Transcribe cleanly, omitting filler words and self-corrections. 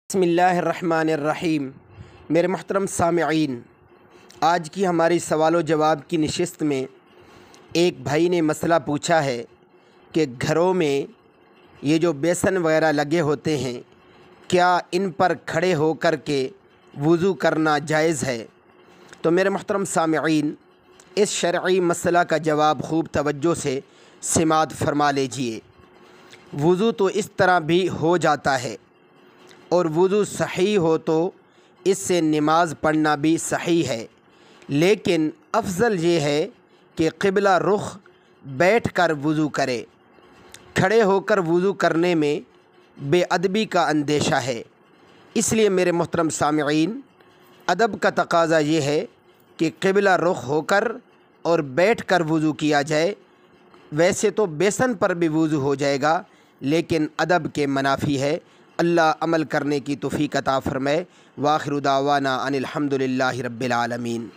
بسم اللہ الرحمن الرحیم۔ میرے محترم سامعین، آج کی ہماری سوال و جواب کی نشست میں ایک بھائی نے مسئلہ پوچھا ہے کہ گھروں میں یہ جو بیسن وغیرہ لگے ہوتے ہیں، کیا ان پر کھڑے ہو کر کے وضو کرنا جائز ہے؟ تو میرے محترم سامعین، اس شرعی مسئلہ کا جواب خوب توجہ سے سماعت فرما لیجئے۔ وضو تو اس طرح بھی ہو جاتا ہے، اور وضو صحیح ہو تو اس سے نماز پڑھنا بھی صحیح ہے، لیکن افضل یہ ہے کہ قبلہ رخ بیٹھ کر وضو کرے۔ کھڑے ہو کر وضو کرنے میں بے ادبی کا اندیشہ ہے، اس لیے میرے محترم سامعین، ادب کا تقاضا یہ ہے کہ قبلہ رخ ہو کر اور بیٹھ کر وضو کیا جائے۔ ویسے تو بیسن پر بھی وضو ہو جائے گا، لیکن ادب کے منافی ہے۔ اللہ عمل کرنے کی توفیق عطا فرمائے۔ وآخر دعوانا ان الحمد للہ رب العالمین۔